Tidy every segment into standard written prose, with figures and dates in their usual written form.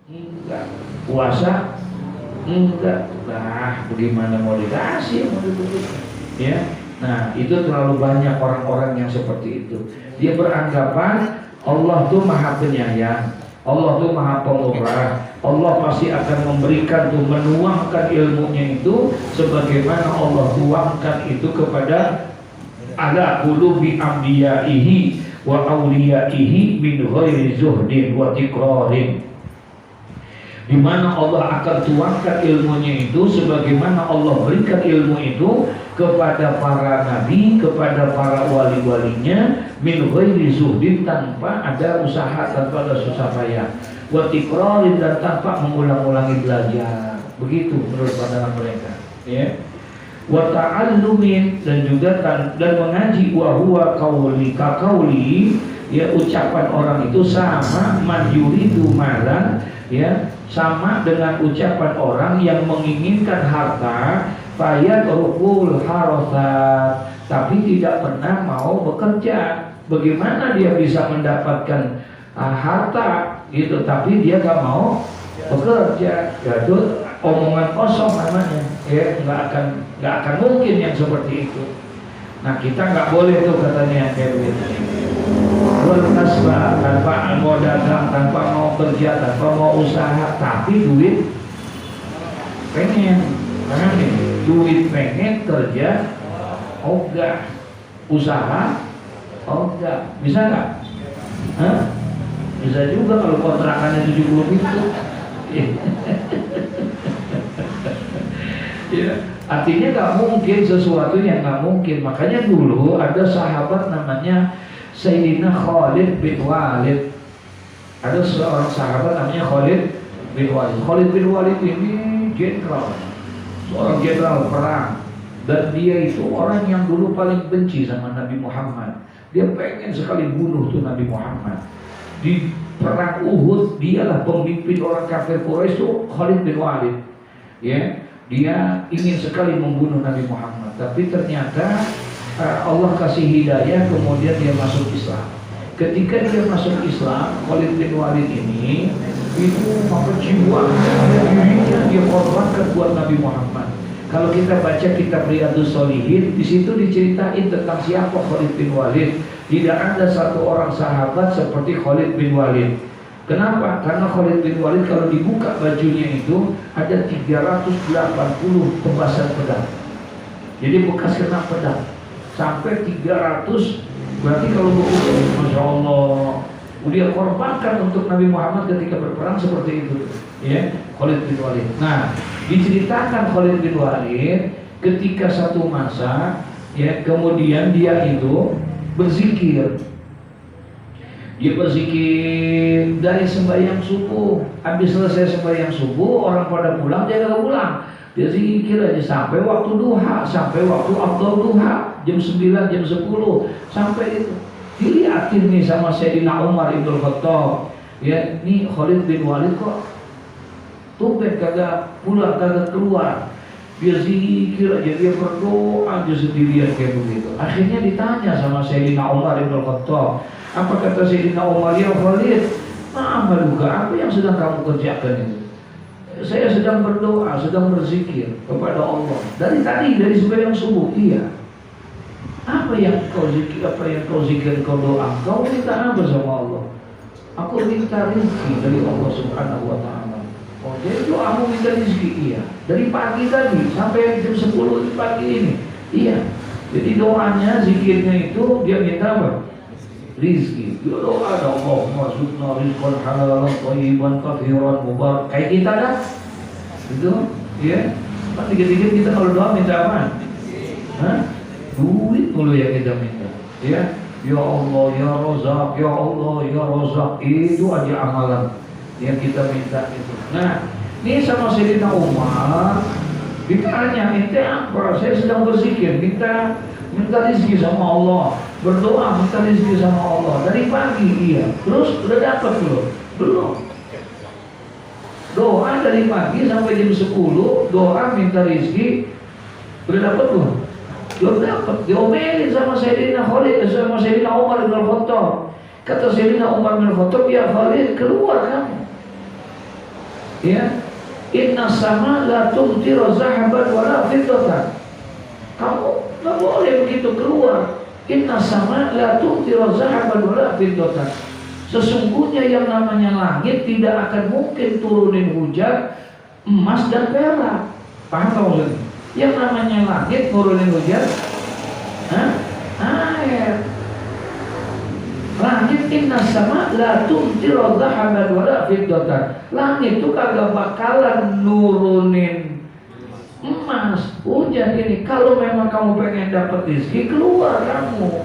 Enggak. Puasa? Enggak. Nah, bagaimana mau dikasih? Ya. Nah, itu terlalu banyak orang-orang yang seperti itu. Dia beranggapan Allah tuh maha penyayang, Allah tuh maha pemurah, Allah pasti akan memberikan tuh, menuangkan ilmunya itu sebagaimana Allah tuangkan itu kepada ala qulubi anbiya'ihi wa awliyaihi min ghairi zuhdin wa tikrarin, di mana Allah akan tuangkan ilmunya itu sebagaimana Allah berikan ilmu itu kepada para nabi, kepada para wali-walinya, min ghairi zuhdin, tanpa ada usaha, tanpa ada susah payah, wa tikrarin, dan tanpa mengulang-ulangi belajar. Begitu menurut pandangan mereka, ya. Wa ta'allumin, dan juga dan mengaji, wa huwa qauli ka qauli, ya, ucapan orang itu sama man yuridu malan, ya, sama dengan ucapan orang yang menginginkan harta, fayat rukul harosat, tapi tidak pernah mau bekerja. Bagaimana dia bisa mendapatkan harta gitu, tapi dia gak mau bekerja? Itu omongan kosong namanya, ya. Nggak akan mungkin yang seperti itu. Nah, kita nggak boleh tuh katanya kayak begitu. Berkasbah, tanpa mau dagang, tanpa mau kerja, tanpa mau usaha, tapi duit pengen. Karena nih, duit pengen, kerja ogah, usaha ogah. Bisa nggak? Hah? Bisa juga kalau kontrakannya 70 pintu. Ya, artinya nggak mungkin sesuatu yang nggak mungkin. Makanya dulu ada sahabat namanya Sayyidina Khalid bin Walid. Ada seorang sahabat namanya Khalid bin Walid. Khalid bin Walid ini jenderal, seorang jenderal perang, dan dia itu orang yang dulu paling benci sama Nabi Muhammad. Dia pengen sekali bunuh tuh Nabi Muhammad. Di perang Uhud dialah pemimpin orang kafir Quraisy tuh, Khalid bin Walid. Ya, dia ingin sekali membunuh Nabi Muhammad, tapi ternyata Allah kasih hidayah, kemudian dia masuk Islam. Ketika dia masuk Islam, Khalid bin Walid ini itu maka jiwanya, dirinya dia korbankan buat Nabi Muhammad. Kalau kita baca kitab Riyadhus Shalihin, di situ diceritain tentang siapa Khalid bin Walid. Tidak ada satu orang sahabat seperti Khalid bin Walid. Kenapa? Karena Khalid bin Walid kalau dibuka bajunya itu ada 380 tebasan pedang. Jadi bekas kena pedang sampai 300. Berarti kalau Masya Allah, dia korbankan untuk Nabi Muhammad ketika berperang seperti itu, ya, Khalid bin Walid. Nah, diceritakan Khalid bin Walid ketika satu masa, ya, kemudian dia itu berzikir. Dia berzikir dari sembahyang subuh. Habis selesai sembahyang subuh, orang pada pulang, dia nggak pulang. Dia zikir aja sampai waktu duha, sampai waktu afdal duha, jam 9, jam 10, sampai itu. Dilihatin nih sama Sayyidina Umar Ibn Khattab, ya, nih Khalid bin Walid kok tumben kagak pulang, kagak keluar. Dia zikir aja, dia berdoa aja sendirian kayak begitu. Akhirnya ditanya sama Sayyidina Umar Ibn Khattab. Apa kata Sayyidina Umar? Ya Khalid, amaluka, apa yang sedang kamu kerjakan itu? Saya sedang berdoa, sedang berzikir kepada Allah. Dari tadi, dari sembahyang subuh. Iya. Apa yang kau zikir, apa yang kau zikir, kau doa? Kau minta apa sama Allah? Aku minta rezeki dari Allah Subhanahu wa ta'ala. Oh, jadi doamu minta rezeki? Iya. Dari pagi tadi sampai jam 10 pagi ini. Iya. Jadi doanya, zikirnya itu dia minta apa? Rizki. Dia doa ada Allahumma rzuqna rizqan halalan thayyiban katsiran mubarak. Kayak kita dah. Itu, ya. Kan dikit-dikit kita kalau doa minta apa? Hah? Duit mulu yang kita minta. Ya. Ya Allah, ya Razak, ya Allah, ya Razak. Itu aja amalan yang kita minta itu. Nah, ini sama Sayyidina Umar ditanya, ente apa? Saya sedang berzikir, minta rezeki sama Allah, berdoa minta rezeki sama Allah dari pagi. Iya. Terus udah dapat belum? Doa dari pagi sampai jam 10, doa minta rezeki, udah dapat belum? Belum dapat. Diomelin sama Sayyidina Khalid, sama Sayyidina Umar bin Khattab. Kata Sayyidina Umar bin Khattab, ya Khalid, keluar kamu. Ya, inna sama la tumtiru zahaban wala fiddatan. Kamu nggak boleh begitu keluar. Inna sama la tumtiru zahaban wala fiddatan. Sesungguhnya yang namanya langit tidak akan mungkin turunin hujan emas dan perak. Paham tak maksudnya? Yang namanya langit turunin hujan air. Langit inna sama la tumtiru zahaban wala fiddatan. Langit itu kagak bakalan nurunin emas, hujan ini. Kalau memang kamu pengen dapat rezeki, keluar kamu.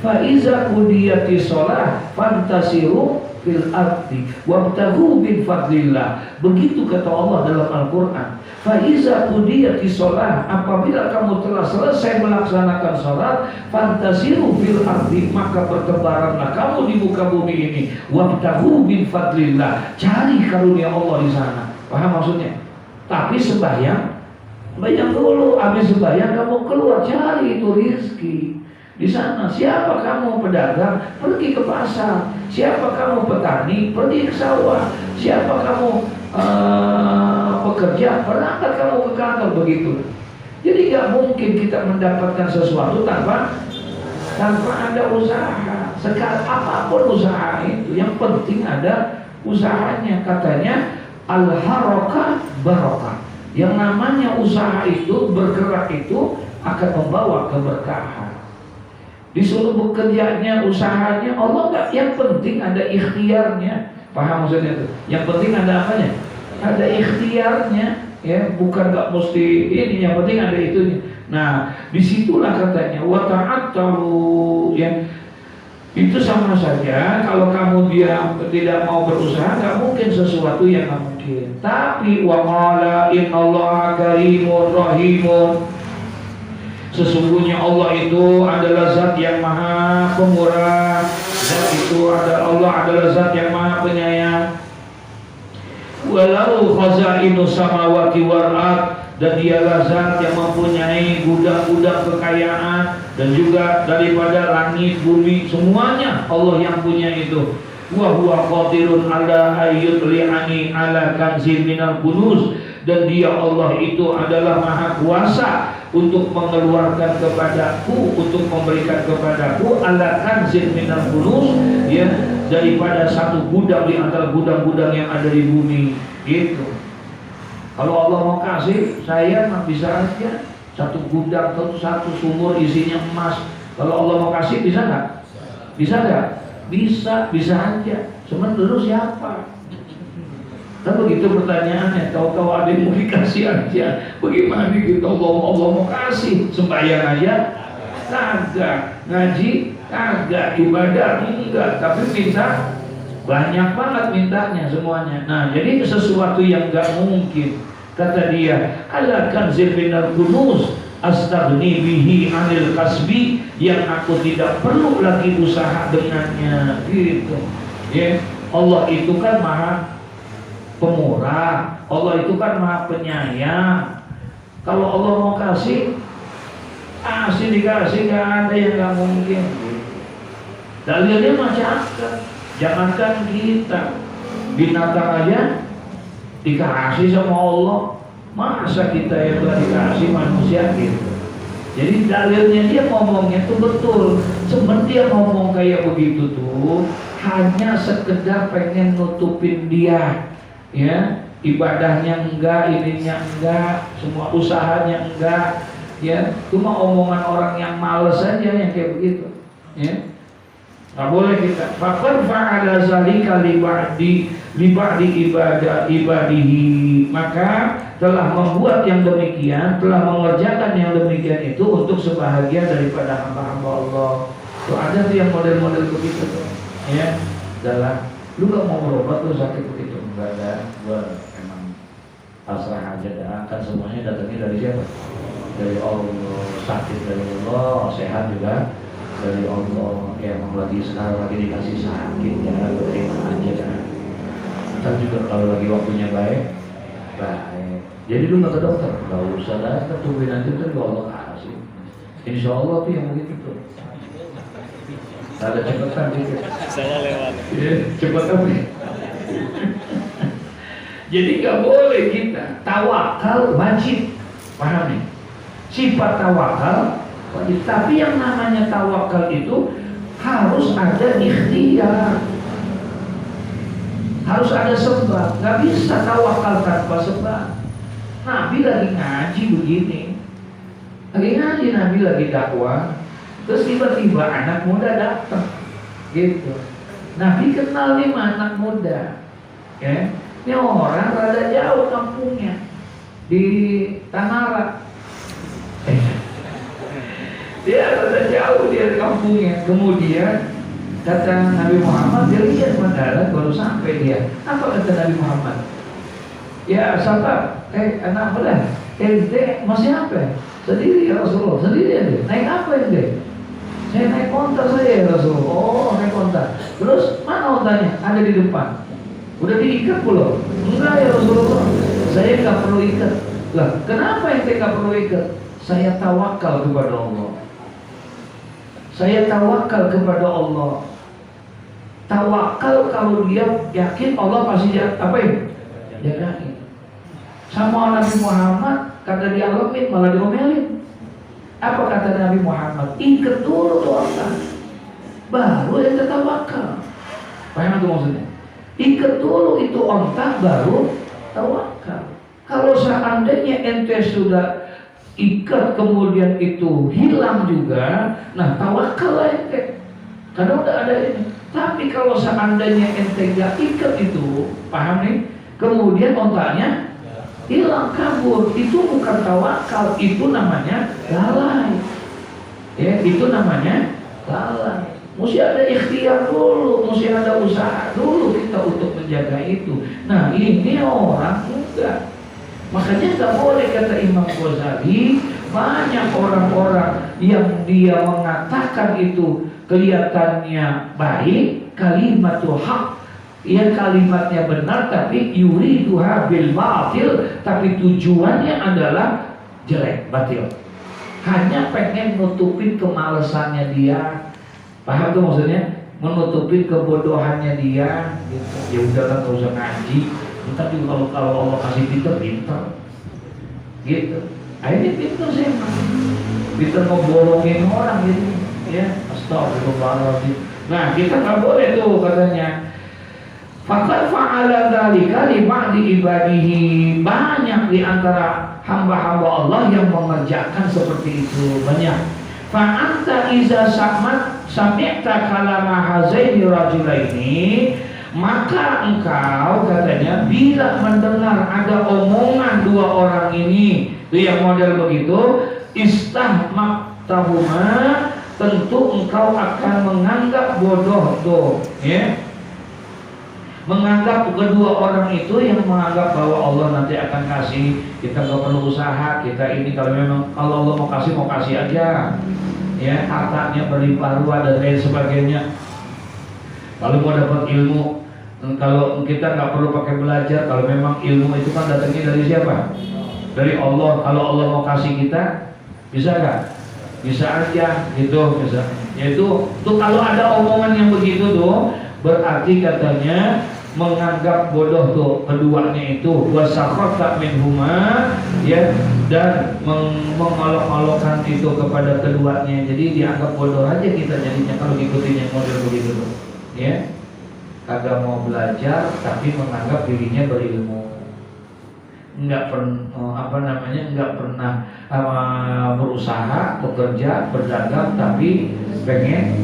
Faiza qudiyati sholah fantasiru fil ardi wabtaghu min fadlillah. Begitu kata Allah dalam Al-Quran. Faiza qudiyati sholah, apabila kamu telah selesai melaksanakan sholat, fantasiru fil ardi, maka bertebaranlah kamu di muka bumi ini. Wabtaghu min fadlillah, cari karunia Allah di sana. Paham maksudnya? Tapi sembahyang dulu, habis sembahyang kamu keluar cari itu rizki. Di sana siapa kamu pedagang, pergi ke pasar. Siapa kamu petani, pergi ke sawah. Siapa kamu pekerja, berangkat kamu ke kantor, begitu. Jadi gak mungkin kita mendapatkan sesuatu tanpa ada usaha. Sekarang apapun usaha itu, yang penting ada usahanya. Katanya al-harakah barokah. Yang namanya usaha itu, bergerak itu akan membawa keberkahan. Disuruh bekerjanya, usahanya, Allah nggak. Yang penting ada ikhtiarnya. Paham maksudnya itu? Yang penting ada apanya? Ada ikhtiarnya, ya, bukan nggak mesti ini. Yang penting ada itunya. Nah, disitulah katanya wa ta'attalu, ya. Itu sama saja kalau kamu dia tidak mau berusaha, nggak mungkin sesuatu yang nggak mungkin. Tapi wa qala innallaha karimun rahimun. Sesungguhnya Allah itu adalah zat yang maha pemurah. Allah adalah zat yang maha penyayang. Walau khazainu samawati wal ard, dan dialah zat yang mempunyai gudang-gudang kekayaan, dan juga daripada langit bumi semuanya Allah yang punya itu. Wa huwa qadirun ala ayyutli'ani ala kanzin minal kunuz, dan dia Allah itu adalah maha kuasa untuk mengeluarkan kepadaku, untuk memberikan kepadaku ala kanzin minal kunuz, ya, daripada satu gudang di antara gudang-gudang yang ada di bumi. Gitu. Kalau Allah mau kasih, saya bisa aja satu gudang atau satu sumur isinya emas. Kalau Allah mau kasih, bisa nggak? Bisa nggak? Bisa aja. Cuman dulu siapa? Kan begitu pertanyaannya. Tahu-tahu ada yang mau dikasih aja. Bagaimana gitu? Allah mau kasih, sembahyang aja kagak, ngaji kagak, ibadah enggak, tapi minta banyak banget mintanya semuanya. Nah, jadi sesuatu yang nggak mungkin. Kata dia, ala kanzil minal kunuz astaghni bihi anil kasbi, yang aku tidak perlu lagi usaha dengannya. Gitu. Ya, Allah itu kan maha pemurah, Allah itu kan maha penyayang. Kalau Allah mau kasih dikasih, nggak ada yang nggak mungkin. Dalilnya macam-macam. Jangankan kita, binatang aja dikasih sama Allah. Masa kita yang telah dikasih manusia gitu. Jadi dalilnya dia ngomongnya tuh betul. Sebenarnya dia ngomong kayak begitu tuh hanya sekedar pengen nutupin dia, ya, ibadahnya enggak, ininya enggak, semua usahanya enggak, ya, cuma omongan orang yang males saja yang kayak begitu, ya. Nggak boleh kita. Faqad fa'ala zalika li ba'di ibadihi, maka telah membuat yang demikian, telah mengerjakan yang demikian itu untuk sebahagian daripada hamba-hamba Allah. Tuh ada tuh yang model-model begitu tuh, ya. Dalam lu gak mau berobat, lu sakit begitu, enggak ada, gua emang pasrah aja dah. Kan semuanya datangnya dari siapa? Dari Allah. Sakit dari Allah, sehat juga dari Allah. Ya emang sekarang lagi dikasih sakit, ya terima aja kan. Ntar juga kalau lagi waktunya baik. Jadi lu nggak ke dokter, nggak usah datang, tungguin aja tuh Allah kasih. Insya Allah tuh yang begitu tuh. Ada cepetan dikit. Saya lewat. Iya, cepat apa? Jadi nggak boleh kita tawakal wajib, paham nih? Sifat tawakal wajib, tapi yang namanya tawakal itu harus ada ikhtiar, harus ada sebab. Nggak bisa tawakal tanpa sebab. Nabi lagi ngaji begini, lagi ngaji, Nabi lagi dakwah, terus tiba-tiba anak muda datang, gitu. Nabi kenal nih anak muda, ya. Ini orang rada jauh kampungnya di Tanara. Dia rada jauh dia kampungnya. Kemudian kata Nabi Muhammad, dia lihat mendarat baru sampai dia. Apa kata Nabi Muhammad? Ya sahabat, anak muda, masih apa? Sendiri ya Rasulullah, sendiri aja. Naik apa ente? Saya naik onta saya ya Rasulullah. Oh, naik onta. Terus mana ontanya? Ada di depan. Udah diikat belum? Enggak ya Rasulullah, saya nggak perlu ikat. Lah, kenapa ente nggak perlu ikat? Saya tawakal kepada Allah. Saya tawakal kepada Allah. Tawakal kalau dia yakin Allah pasti apa ya? Jagain. Sama Nabi Muhammad kata dialamin malah diomelin. Apa kata Nabi Muhammad? Ikat dulu doakan, baru ente tawakal. Paham itu maksudnya? Ikat dulu itu ontak baru tawakal. Kalau seandainya ente sudah ikat kemudian itu hilang juga, nah tawakal lah ente, karena udah ada ini. Tapi kalau seandainya ente gak ikat itu, paham nih? Kemudian ontaknya hilang, kabur, itu bukan tawakal, itu namanya lalai. Ya, itu namanya lalai. Mesti ada ikhtiar dulu, mesti ada usaha dulu kita untuk menjaga itu. Nah ini orang enggak. Makanya tak boleh, kata Imam Ghazali, banyak orang-orang yang dia mengatakan itu kelihatannya baik, kalimatul haq, ya kalimatnya benar, tapi yuriduha bil batil, tapi tujuannya adalah jelek, batil. Hanya pengen nutupin kemalasannya dia. Paham tuh maksudnya? Menutupi kebodohannya dia, gitu. Ya udahlah, nggak usah ngaji. Ntar juga kalau Allah kasih pinter, gitu. Akhirnya pinter sih, pinter ngeborongin orang gitu, ya. Astagfirullahaladzim. Nah kita nggak boleh tuh katanya. Faqad fa'ala dzalika li ba'di ibadihi. Banyak di antara hamba-hamba Allah yang mengerjakan seperti itu, banyak. Fa'anta iza sami'ta kalama hazaini rajulaini, maka engkau katanya bila mendengar ada omongan dua orang ini, itu yang model begitu, istahmaktahuma, tentu engkau akan menganggap bodoh tuh, ya. Menganggap kedua orang itu yang menganggap bahwa Allah nanti akan kasih, kita nggak perlu usaha, kita ini kalau memang kalau Allah mau kasih aja, ya, hartanya berlimpah ruah dan lain sebagainya. Kalau mau dapat ilmu, kalau kita nggak perlu pakai belajar, kalau memang ilmu itu kan datangnya dari siapa? Dari Allah. Kalau Allah mau kasih kita, bisa nggak? Bisa aja, gitu, bisa. Yaitu tuh kalau ada omongan yang begitu tuh, berarti katanya menganggap bodoh tuh keduanya itu, wasakhata minhuma, ya, dan mengolok-olokkan itu kepada keduanya. Jadi dianggap bodoh aja kita jadinya kalau ngikutin yang model begitu tuh, ya. Kagak mau belajar tapi menganggap dirinya berilmu, nggak pernah berusaha, bekerja, berdagang, tapi pengen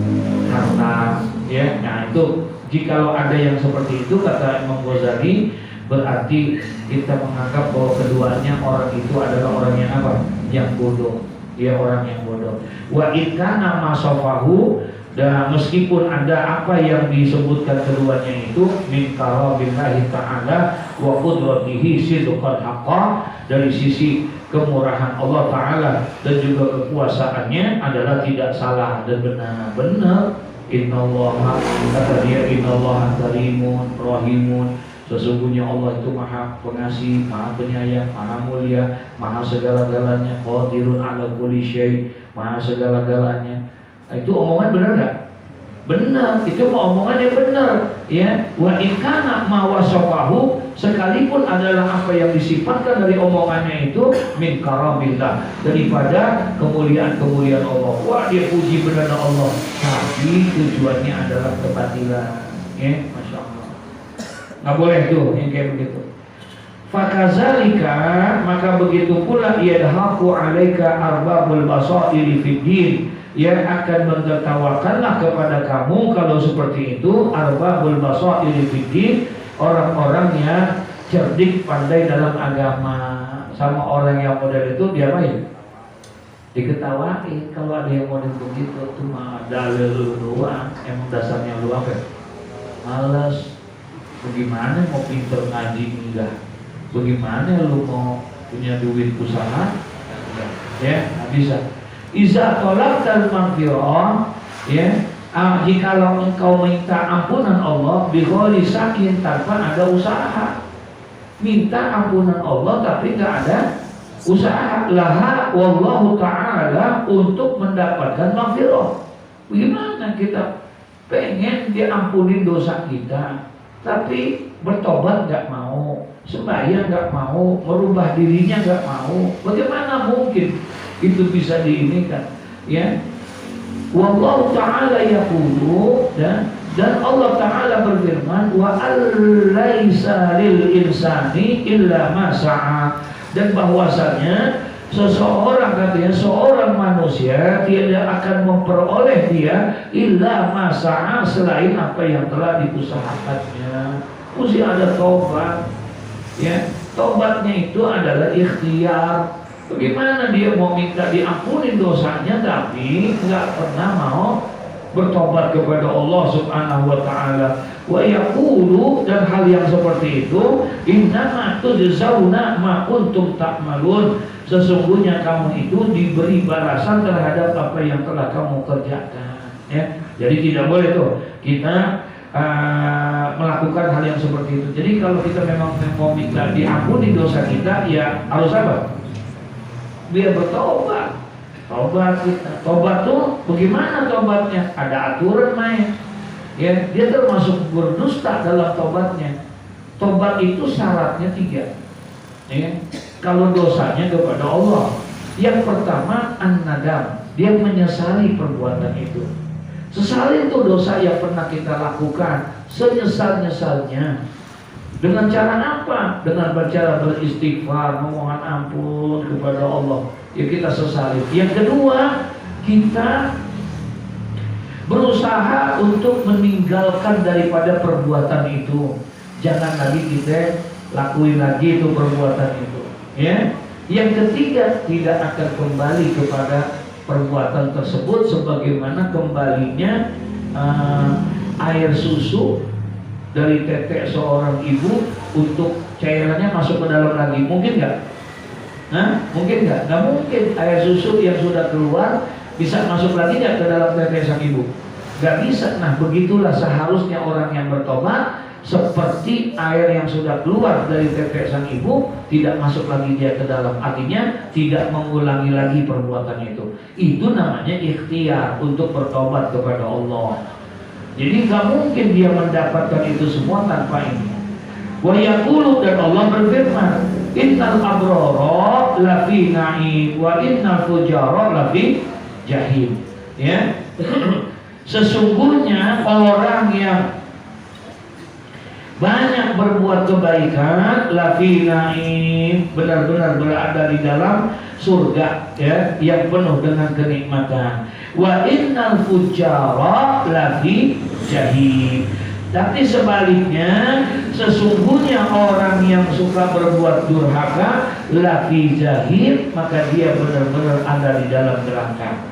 harta, ya. Nah itu, jikalau ada yang seperti itu, kata Imam Ghazali, berarti kita menganggap bahwa keduanya orang itu adalah orang yang apa? Yang bodoh. Dia orang yang bodoh. Wa ikana masofahu, dan meskipun ada apa yang disebutkan keduanya itu min karabillahi ta'ala wa qudratihi sidqan haqqa, dari sisi kemurahan Allah Ta'ala dan juga kekuasaannya adalah tidak salah dan benar. Innallaha, kata dia, innallaha karimun rahimun, sesungguhnya Allah itu maha pengasih, maha penyayang, maha mulia, maha segala-galanya, qadirun ala kulli syai', maha segala-galanya. Nah, itu omongan benar nggak? benar, itu mau omongannya benar, ya. Wa in kana ma wasafahu, sekalipun adalah apa yang disifatkan dari omongannya itu min karamillah, daripada kemuliaan-kemuliaan Allah. Wah, dia puji benar Allah, tapi tujuannya adalah kebatilan, ya. Masya Allah, nggak boleh tuh yang kayak begitu. Fakazalika, maka begitu pula yadhaku alaika arbabul basairi fid din, yang akan mentertawakanlah kepada kamu kalau seperti itu arbabul basairi fid din, orang-orang yang cerdik pandai dalam agama. Sama orang yang model itu dia main diketawain. Kalau ada yang model begitu tuh mah dalil doang, emang dasarnya lu apa? Malas. Bagaimana mau pinter ngaji enggak? Bagaimana lu mau punya duit usaha? Ya, nggak bisa. Iza tolak dan maghfirah, ya. Jikalau engkau minta ampunan Allah bighairi sakin, tanpa ada usaha. Minta ampunan Allah tapi nggak ada usaha. Laha wallahu ta'ala, untuk mendapatkan maghfirah. Bagaimana kita pengen diampunin dosa kita, tapi bertobat nggak mau, sembahyang nggak mau, merubah dirinya nggak mau. Bagaimana mungkin itu bisa diinikan, ya? Wallahu ta'ala yaqulu, dan Allah Ta'ala berfirman, wa allaisa lil insani illa ma sa'a, dan bahwasanya seseorang, katanya seorang manusia tidak akan memperoleh dia illa ma sa'a, selain apa yang telah diusahakannya. Mesti ada tobat, ya. Tobatnya itu adalah ikhtiar. Bagaimana dia mau minta diampuni dosanya tapi nggak pernah mau bertobat kepada Allah Subhanahu wa Ta'ala. Wa yaqulu, dan hal yang seperti itu, innama tujzauna ma kuntum ta'malun, sesungguhnya kamu itu diberi balasan terhadap apa yang telah kamu kerjakan, ya. Jadi tidak boleh tuh kita melakukan hal yang seperti itu. Jadi kalau kita memang mau minta diampuni dosa kita, ya harus apa? Biar bertobat. Tobat kita. Tobat tuh bagaimana tobatnya? Ada aturan main. Ya, dia termasuk berdusta dalam tobatnya. Tobat itu syaratnya 3. Ya. Kalau dosanya kepada Allah, yang pertama an-nadam, dia menyesali perbuatan itu. Sesali itu dosa yang pernah kita lakukan, senyesal-nyesalnya. Dengan cara apa? Dengan bercara beristighfar, memohon ampun kepada Allah. Ya, kita sesali. Yang kedua, kita berusaha untuk meninggalkan daripada perbuatan itu. Jangan lagi kita lakuin lagi itu perbuatan itu, ya. Yang ketiga, tidak akan kembali kepada perbuatan tersebut sebagaimana kembalinya air susu dari tetek seorang ibu untuk cairannya masuk ke dalam lagi. Mungkin nggak? Mungkin nggak? Nggak mungkin. Air susu yang sudah keluar bisa masuk lagi nggak ke dalam tetek sang ibu? Nggak bisa. Nah, begitulah seharusnya orang yang bertobat, seperti air yang sudah keluar dari tetek sang ibu, tidak masuk lagi dia ke dalam. Artinya tidak mengulangi lagi perbuatan itu. Itu namanya ikhtiar untuk bertobat kepada Allah. Jadi nggak mungkin dia mendapatkan itu semua tanpa ini. Wa yaqulu, dan Allah berfirman, innal abrara lafi na'im wa innal fujara lafi jahim. Ya. Sesungguhnya orang yang banyak berbuat kebaikan, lafi na'im, benar-benar berada di dalam surga, ya, yang penuh dengan kenikmatan. Wa innal fujara lafi jahim. Tapi sebaliknya, sesungguhnya orang yang suka berbuat durhaka, lafi jahim, maka dia benar-benar ada di dalam neraka.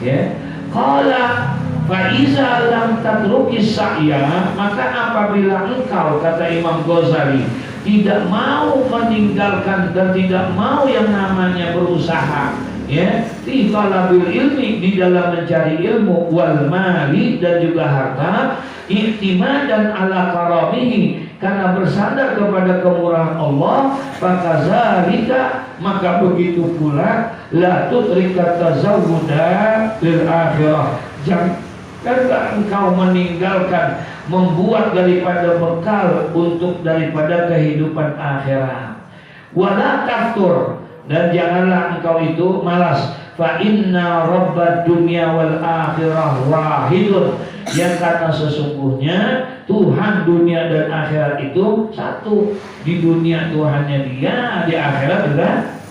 Ya. Qala fa iza lam tatruki sa'ya, maka apabila engkau, kata Imam Ghazali, tidak mau meninggalkan dan tidak mau yang namanya berusaha, ya, fi talabil ilmi, di dalam mencari ilmu, wal mali, dan juga harta, i'timadan ala karamihi, karena bersandar kepada kemurahan Allah, fakazalika, maka begitu pula la tudrika tazawuda lil akhirah, Dan engkau meninggalkan, membuat daripada bekal untuk daripada kehidupan akhirat. Wala taftur, dan janganlah engkau itu malas. Fa inna rabbad dunya wal akhirah wahidun, yang karena sesungguhnya Tuhan dunia dan akhirat itu satu. Di dunia Tuhannya Dia, di akhirat juga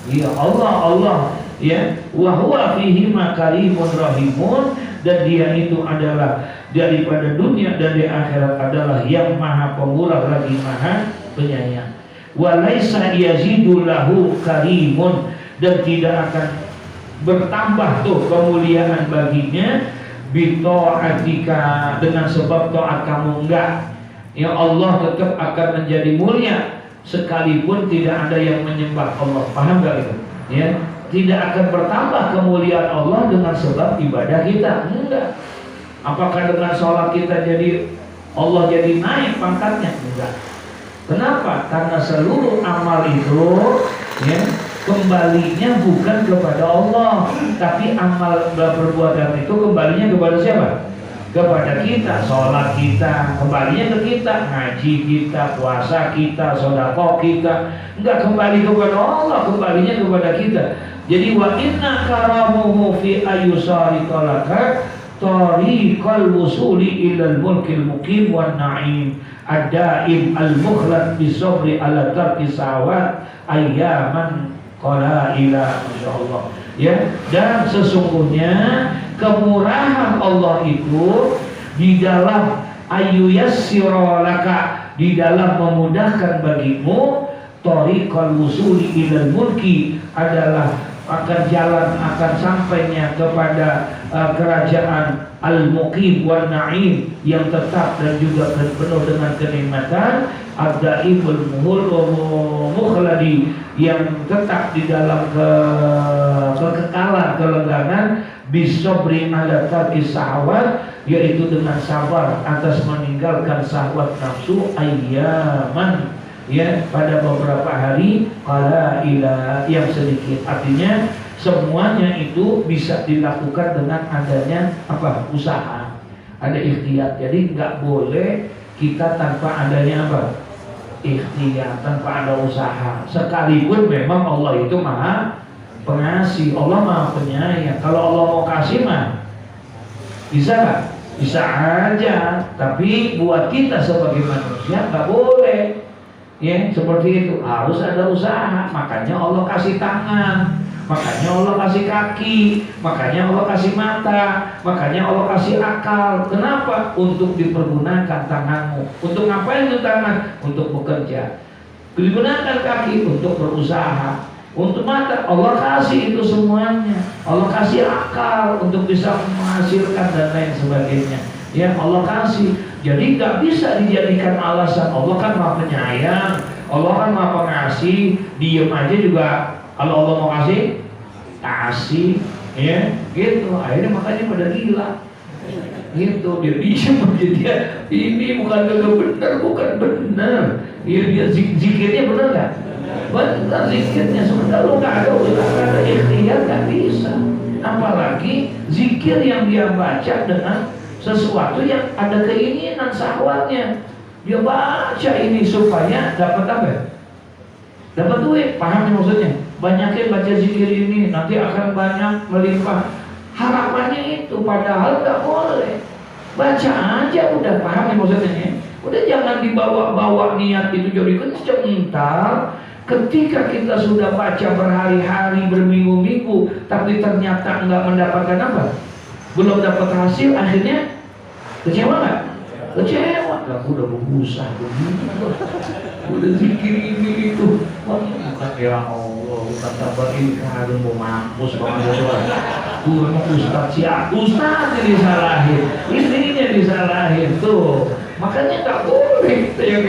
Dia, Allah ya. Wa huwa fihi makarimun rahimun, dan Dia itu adalah daripada dunia dan di akhirat adalah yang maha pemurah lagi maha penyayang. Wa laisa yazidu lahu karimun, dan tidak akan bertambah tuh kemuliaan baginya bita'atika, dengan sebab taat kamu enggak. Ya Allah tetap akan menjadi mulia sekalipun tidak ada yang menyembah Allah. Paham enggak itu? Ya, tidak akan bertambah kemuliaan Allah dengan sebab ibadah kita. Enggak. Apakah dengan sholat kita jadi Allah jadi naik pangkatnya? Enggak. Kenapa? Karena seluruh amal itu ya kembalinya bukan kepada Allah, tapi amal perbuatan itu kembalinya kepada siapa? Kepada kita. Sholat kita kembalinya ke kita, ngaji kita, puasa kita, sedekah kita, enggak kembali kepada Allah, kembalinya kepada kita. Jadi wa inna karamuhu fi ayyusari talaka tariqal wusuli ilal mulkil muqim wan na'im ad-daim al-mukhlad bisabri ala tarki sawat ayyaman qalaila, insyaallah ya. Dan sesungguhnya kemurahan Allah itu di dalam ayyuyassira laka, di dalam memudahkan bagimu tariqal wusuli ilal mulki, adalah akan jalan, akan sampainya kepada kerajaan al-muqim wan na'im, yang tetap dan juga penuh dengan kenikmatan, ad-daimul mukhladi, yang tetap di dalam kekekalan, kelenggangan, bisobri ala tarki syahwat, yaitu dengan sabar atas meninggalkan syahwat nafsu, ayyaman ya, pada beberapa hari, qalaila, yang sedikit. Artinya semuanya itu bisa dilakukan dengan adanya apa? Usaha, ada ikhtiar. Jadi nggak boleh kita tanpa adanya apa? Ikhtiar, tanpa ada usaha. Sekalipun memang Allah itu maha pengasih, Allah maha penyayang. Kalau Allah mau kasih mah bisa nggak? Bisa aja. Tapi buat kita sebagai manusia nggak boleh. Ya, seperti itu, harus ada usaha. Makanya Allah kasih tangan, makanya Allah kasih kaki, makanya Allah kasih mata, makanya Allah kasih akal. Kenapa? Untuk dipergunakan tanganmu. Untuk ngapain itu tangan? Untuk bekerja. Digunakan kaki untuk berusaha. Untuk mata Allah kasih itu semuanya. Allah kasih akal untuk bisa menghasilkan dan lain sebagainya. Ya, Allah kasih. Jadi nggak bisa dijadikan alasan. Allah kan maha penyayang, Allah kan maha pengasih. Diem aja juga kalau Allah mau kasih, kasih, ya gitu. Akhirnya makanya pada gila gitu. Dia diem aja, dia ini bukan benar, bukan benar. Dia zikirnya benar nggak? Benar zikirnya. Sebenarnya lu nggak ada usaha, ada ikhtiar, nggak bisa. Apalagi zikir yang dia baca dengan sesuatu yang ada keinginan syahwatnya. Dia baca ini supaya dapat apa? Dapat duit. Paham maksudnya? Banyakin baca zikir ini, nanti akan banyak melimpah. Harapannya itu, padahal nggak boleh. Baca aja udah. Paham maksudnya? Udah, jangan dibawa-bawa niat itu jadi kenceng. Entar ketika kita sudah baca berhari-hari, berminggu-minggu, tapi ternyata nggak mendapatkan apa? Belum dapat hasil, akhirnya kecewa nggak? Kecewa. Aku udah berusaha begini, udah zikir ini itu, bukan ya Allah, bukan tabarin kalian mau mampus banget doang. Tuh emang ustaz siap, ustaz disalahin, istrinya disalahin tuh. Makanya nggak boleh yang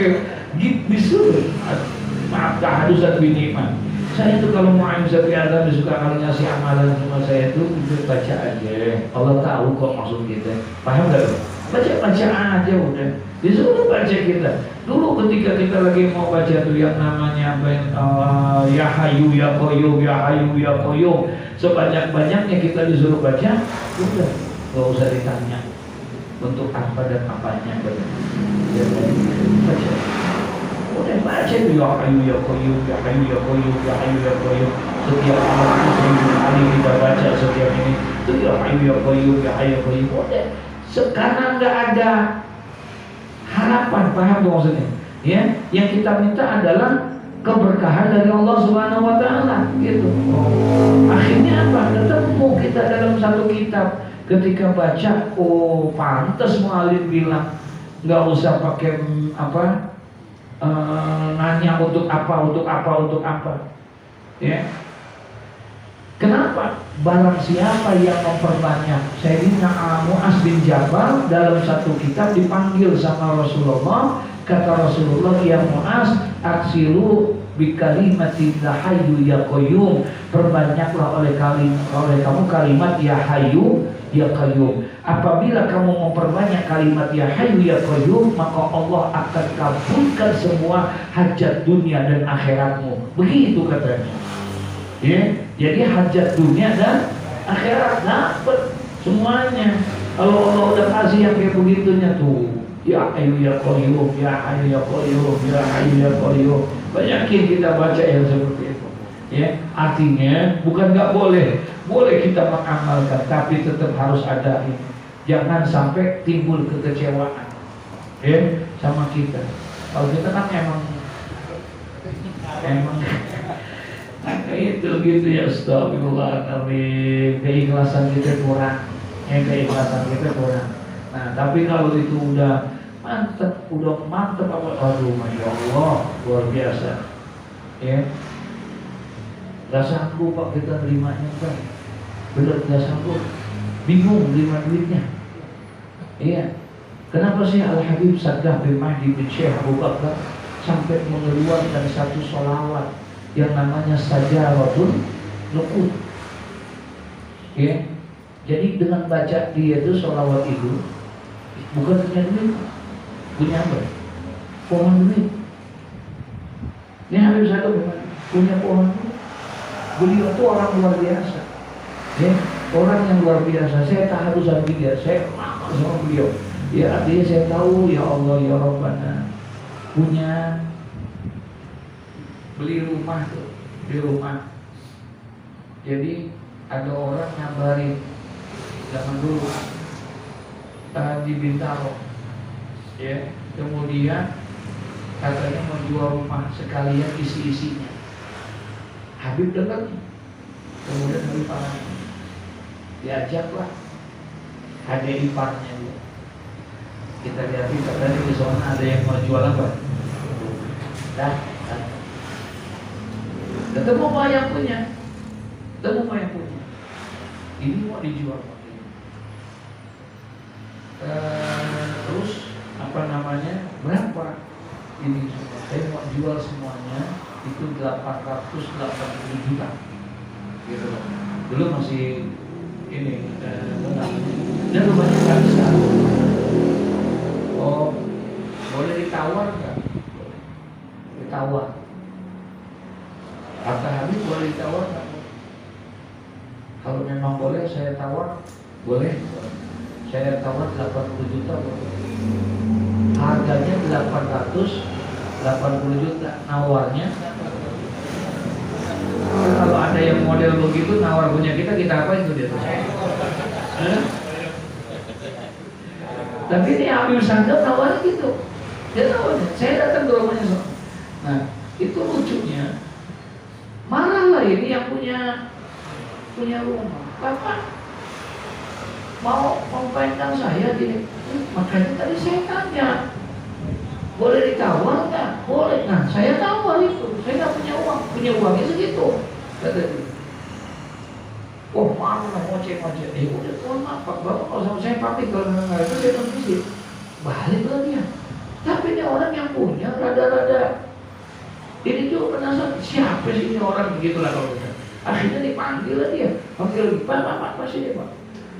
disuruh. Maaf, kehadusan bini mah. Saya itu kalau mau Ustaz Adam suka kalau ngasih amalan sama saya itu baca aja. Allah tahu kok maksud kita. Paham nggak? Baca aja udah. Disuruh baca kita. Dulu ketika kita lagi mau baca tuh yang namanya Ya Hayyu Ya Qayyum, Ya Hayyu Ya Qayyum, sebanyak-banyaknya kita disuruh baca, udah nggak usah ditanya. untuk apa dan apanya. Ya, baca. Udah baca itu ya hayu ya qayyum ya hayu ya qayyum ya hayu ya qayyum. Setiap malam Sayyidina Ali kita baca setiap ini itu ya hayu ya qayyum ya hayu ya qayyum. Udah. Sekarang nggak ada harapan, paham tuh maksudnya? Ya, yang kita minta adalah keberkahan dari Allah Subhanahu wa taala gitu. Akhirnya apa? Ketemu kita dalam satu kitab. Ketika baca, oh pantas mu'alim bilang nggak usah pakai apa nanya untuk apa, ya. Kenapa? Barang siapa yang memperbanyak. Sayyidina Mu'az bin Jabal dalam satu kitab dipanggil sama Rasulullah. Kata Rasulullah, ya Mu'az, aksilu bi kalimati la hayyu ya qayyum. Perbanyaklah oleh kamu kalimat ya hayyu ya qayyum. Apabila kamu memperbanyak kalimat ya hayyu ya qayyum, maka Allah akan kabulkan semua hajat dunia dan akhiratmu. Begitu katanya. Ya, jadi hajat dunia dan akhirat dapat semuanya. Kalau Allah udah kasih yang kayak begitunya tuh, ya hayyu ya qayyum, ya hayyu ya qayyum, ya hayyu ya qayyum. Banyakin kita baca yang seperti itu. Ya, artinya bukan nggak boleh, boleh kita mengamalkan, tapi tetap harus ada ini. Jangan sampai timbul kekecewaan, ya, sama kita. Kalau kita kan emang itu gitu ya, astagfirullahaladzim, keikhlasan kita kurang, Nah, tapi kalau itu udah mantep apa, aduh, masya Allah, luar biasa, ya. Gak sanggup Pak kita nerimanya kan, bener gak sanggup, bingung terima duitnya, iya. Kenapa sih Al-Habib Sagah bin Mahdi bin Syekh Abu Bakar sampai mengeluarkan satu sholawat yang namanya Sajaratul Nuqud, ya. Jadi dengan baca dia itu sholawat itu bukan punya duit, punya apa? Pohon duit. Ini Habib Sagah punya pohon duit. Beliau itu orang luar biasa, ya. Orang yang luar biasa. Saya taharusan dia, saya lama sama beliau. Ya artinya saya tahu, ya Allah ya Rabbana, punya beli rumah tuh, jadi ada orang ngabarin zaman dulu di Bintaro, ya, kemudian katanya mau jual rumah sekalian isi-isinya. Habib dengar, kemudian Habib parah, diajaklah ada iparnya dia. Kita lihat katanya di sana ada yang mau jual apa? Ketemu Pak yang punya, ini mau dijual Pak. Terus apa namanya? Berapa? Ini semua. Saya mau jual semuanya itu 880 juta. Gitu. Dulu masih ini dan rumahnya nggak besar. Oh, boleh ditawar nggak? Ditawar. Kata Habib boleh ditawar nggak? Kalau memang boleh saya tawar, boleh. Saya tawar 80 juta boleh. Harganya 880 juta, nawarnya. Kalau ada yang model begitu nawar punya kita apa itu dia? Tapi ini Habib Sagah nawar gitu. Dia nawarnya, saya datang ke rumahnya. Nah, itu lucunya. Marahlah ini yang punya rumah. Bapak mau mempermainkan saya gini. Makanya tadi saya tanya, boleh ditawar nggak? Boleh. Nah, saya tawar itu. Saya nggak punya uangnya segitu. Kata dia. Oh, mana ngoceh. Udah tuan maaf Pak, Bapak kalau sama saya pamit, kalau nggak itu saya permisi. Baliklah dia. Tapi ini orang yang punya rada-rada. Ini juga penasaran siapa sih ini orang begitulah kalau kita. Akhirnya dipanggil dia, panggil Pak sini Pak.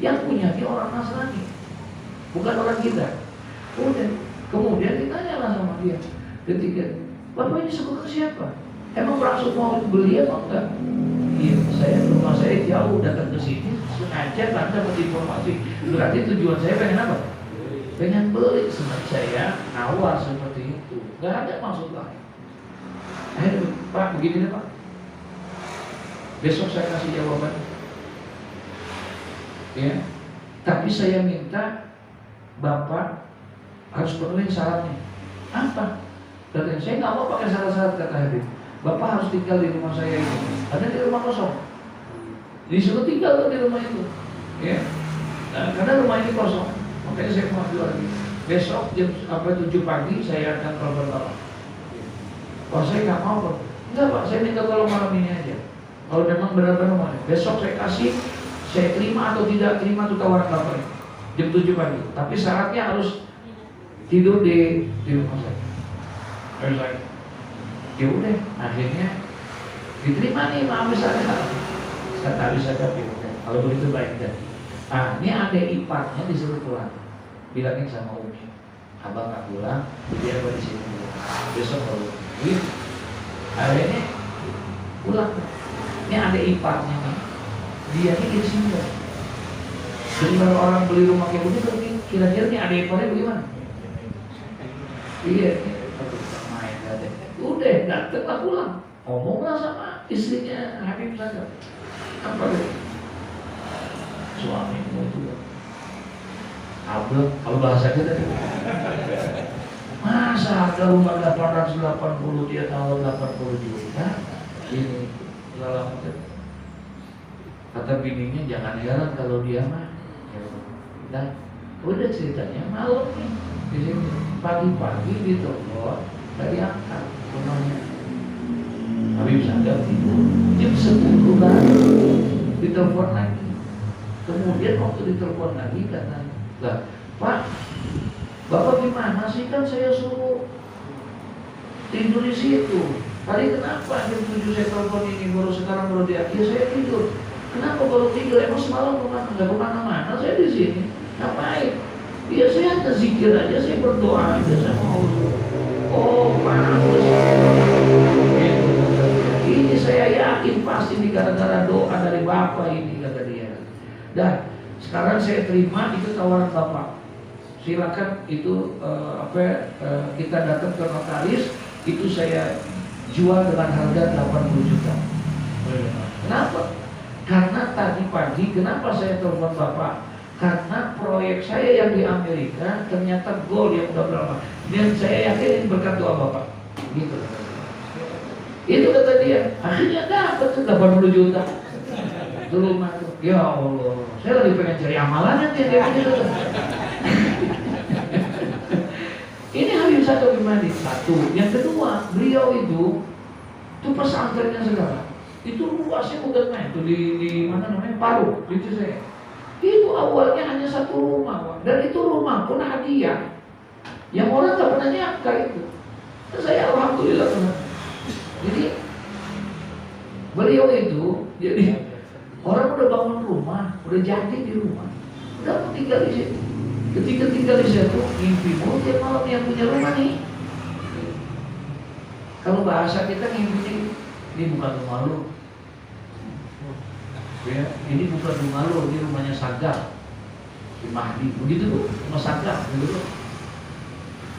Yang punya ini orang Nasrani, bukan orang kita. Kemudian ditanya lah sama dia. Ketiga, Bapak ini suku ke siapa? Emang langsung mau beli apa enggak? Iya, rumah saya jauh, datang ke sini sengaja Anda informasi. Berarti tujuan saya pengen apa? pengen beli, sebenarnya saya nawar seperti itu, nggak ada maksud lain. Pak begini deh Pak, besok saya kasih jawaban, ya. Tapi saya minta Bapak harus penuhi syaratnya. Apa? Katanya saya nggak mau pakai syarat-syarat, kata Habib. Bapak harus tinggal di rumah saya ini. Ada di rumah kosong. Disuruh tinggal di rumah itu, ya. Nah, karena rumah ini kosong, makanya saya mau jual lagi. Besok jam 7 pagi saya akan telepon Bapak. Kalau saya nggak mau, Pak. Enggak Pak, saya minta tolong malam ini aja. Kalau memang benar-benar mau, besok saya kasih, saya terima atau tidak terima itu tawaran Bapak jam 7 pagi. Tapi syaratnya harus tidur di rumah saya. Ya udah, akhirnya diterima nih Pak Abis ada. Kata Abis ada, kalau begitu baik deh. Ini ada iparnya disuruh pulang. Bilangin sama Umi, abang nggak pulang, dia di sini dulu. Besok baru. Akhirnya pulang. Ini ada iparnya nih, dia ini di sini. Jadi kalau orang beli rumah kayak begitu, kira-kira nih ada iparnya bagaimana? Iya, main aja. Udah, datang lah pulang. Ngomonglah sama istrinya Habib saja. Apa itu? Suamimu juga. Abel, kalau bahasa kita masa harga rumah 880 dia tawar 80 juta. Ini segala macam. Kata bininya jangan heran kalau dia mah. Dan udah ceritanya malam nih di sini pagi-pagi ditelepon dari angkat rumahnya. Habib sadar tidur jam 10 baru ditelepon lagi. Kemudian waktu ditelepon lagi katanya, lah Pak, Bapak gimana sih, kan saya suruh tidur di situ. Tadi kenapa jam 7 saya telepon ini, baru sekarang baru dia, ya saya tidur. Kenapa baru tidur? Emang semalam kemana? Nggak kemana-mana, saya di sini. Ngapain? Ya saya hanya zikir aja, saya berdoa aja sama Allah. Oh bagus. Ini saya yakin pasti ini gara-gara doa dari Bapak ini, kata dia. Dan sekarang saya terima itu tawaran Bapak. Silakan itu kita datang ke notaris, itu saya jual dengan harga 80 juta. Kenapa? Karena tadi pagi, kenapa saya telepon Bapak? Karena proyek saya yang di Amerika ternyata goal yang udah berapa. Dan saya yakin ini berkat doa Bapak. Gitu. Itu kata dia. Akhirnya dapat 80 juta. Itu rumah tuh. Ya Allah, saya lagi pengen cari amalannya dia gitu. Ini Habib satu gimana? Satu. Yang kedua, beliau itu pesantrennya sekarang. Itu luasnya bukan main. Itu di mana namanya? Paru, di Cisarua. Itu awalnya hanya satu rumah, Pak. Dan itu rumah pun hadiah. Yang orang tak pernah nyangka itu. Dan saya alhamdulillah pernah. Jadi beliau itu, jadi orang udah bangun rumah, udah jadi di rumah, udah mau tinggal di situ. Ketika tinggal di situ, mimpimu tiap malam yang punya rumah nih. Kalau bahasa kita ngimpi ini bukan rumah lu. Ya, ini bukan rumah lu, ini rumahnya Sagar di Mahdi. Begitu tuh, rumah Sagar begitu.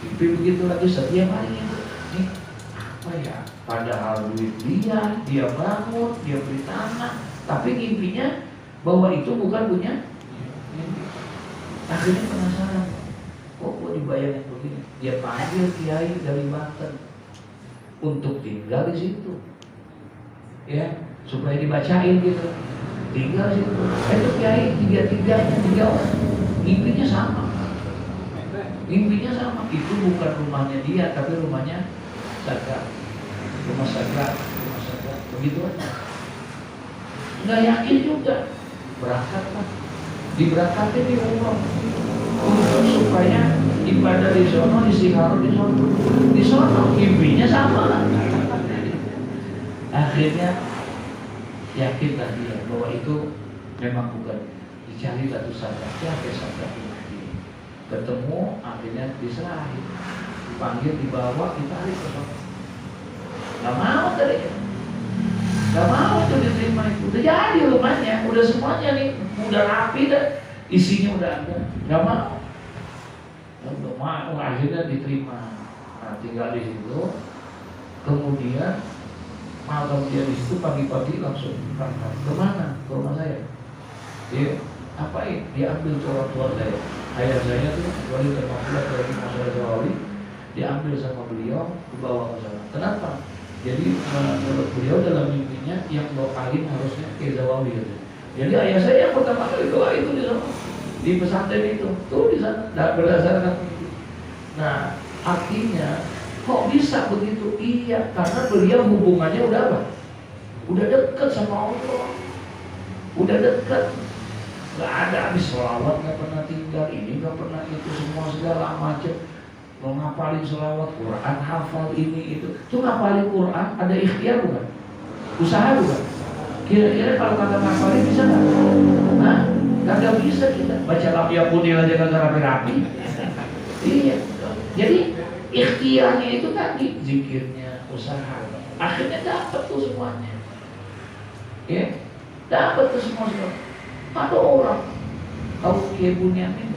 Mimpi begitu lagi setiap hari itu. Nih, apa ya? Padahal duit dia bangun, dia beli tanah, tapi mimpinya bahwa itu bukan punya. Akhirnya penasaran, kok dibayangin begini? Dia panggil kiai dari Banten untuk tinggal di situ, ya, supaya dibacain gitu. Tinggal di situ. Itu kiai tiga orang, mimpinya sama. Mimpinya sama. Itu bukan rumahnya dia, tapi rumahnya Sagar. Rumah Sagar. Begitu aja. Nggak yakin juga. Berangkat lah. Diberangkatin di umroh supaya ibadah di sono, istighfar di sono, mimpinya sama. Akhirnya yakin tadi ya bahwa itu memang bukan dicari batu Sagar, cari Sagar lagi. Ketemu, akhirnya diserahin, dipanggil, dibawa, ditarik ke sono. Gak mau tadi. Gak mau tuh diterima itu. Udah jadi rumahnya, udah semuanya nih, udah rapi dah, isinya udah ada. Gak mau. Akhirnya diterima. Nah, tinggal di situ. Kemudian malam dia di situ, pagi-pagi langsung berangkat. Kemana? Ke rumah saya. Dia ngapain? Dia ambil surat tua saya. Ayah saya tuh wali termakulah dari masalah Jawawi, diambil sama beliau, dibawa ke sana. Kenapa? Jadi menurut beliau dalam mimpinya yang doain harusnya ke Jawawi gitu. Jadi ayah saya yang pertama kali doa itu di sana, di pesantren itu, tuh di sana, berdasarkan mimpi. Nah, artinya kok bisa begitu? Iya, karena beliau hubungannya udah apa? Udah dekat sama Allah, udah dekat. Gak ada habis sholawat, gak pernah tinggal ini, gak pernah itu, semua segala macam. Mau ngapalin sholawat, Quran, hafal ini itu. Tuh ngapalin Quran ada ikhtiar bukan? Usaha bukan? Kira-kira kalau kata ngapalin bisa gak? Nah, gak bisa kita. Baca Lamia Punil aja kagak rapi-rapi. Iya. Jadi ikhtiarnya itu tadi, zikirnya, usaha. Akhirnya dapat tuh semuanya. Ya, dapat tuh semua. Ada orang tahu Kiai Bunyamin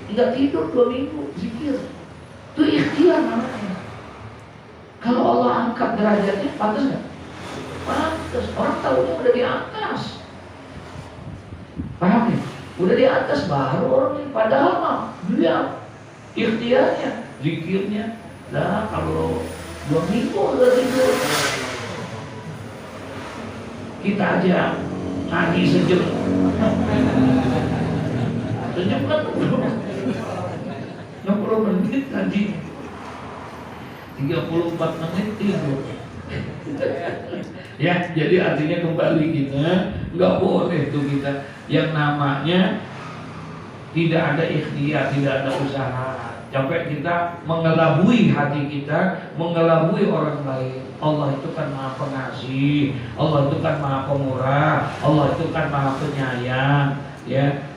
nggak tidur 2 minggu zikir, itu ikhtiar namanya. Kalau Allah angkat derajatnya, pantas nggak? Pantas. Orang tahunya udah di atas, paham ya? Udah di atas baru orang ini. Padahal mah dia ikhtiarnya, zikirnya. Nah kalau 2 minggu udah tidur, kita aja ngaji sejam. Sejam kan 60 menit ngaji, 34 menit tidur. Ya, jadi artinya kembali kita nggak boleh tuh kita yang namanya tidak ada ikhtiar, tidak ada usaha, sampai kita mengelabui hati kita, mengelabui orang lain. Allah itu kan maha pengasih, Allah itu kan maha pemurah, Allah itu kan maha penyayang. Ya,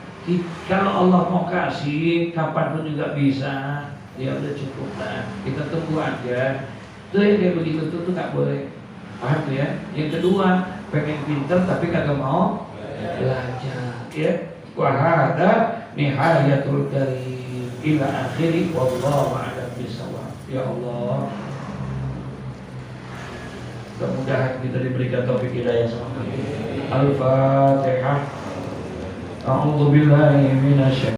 kalau Allah mau kasih kapanpun juga bisa. Ya udah cukup lah, kita tunggu aja. Itu yang kayak begitu tuh nggak boleh. Paham tuh ya? Yang kedua, pengen pinter tapi kagak mau belajar. Ya, wahada nihayatul karim ila akhiri wallahu a'lam bishawab. Ya Allah, mudah-mudahan kita diberikan taufik hidayah sama. Al-Fatihah. A'udzu billahi minasy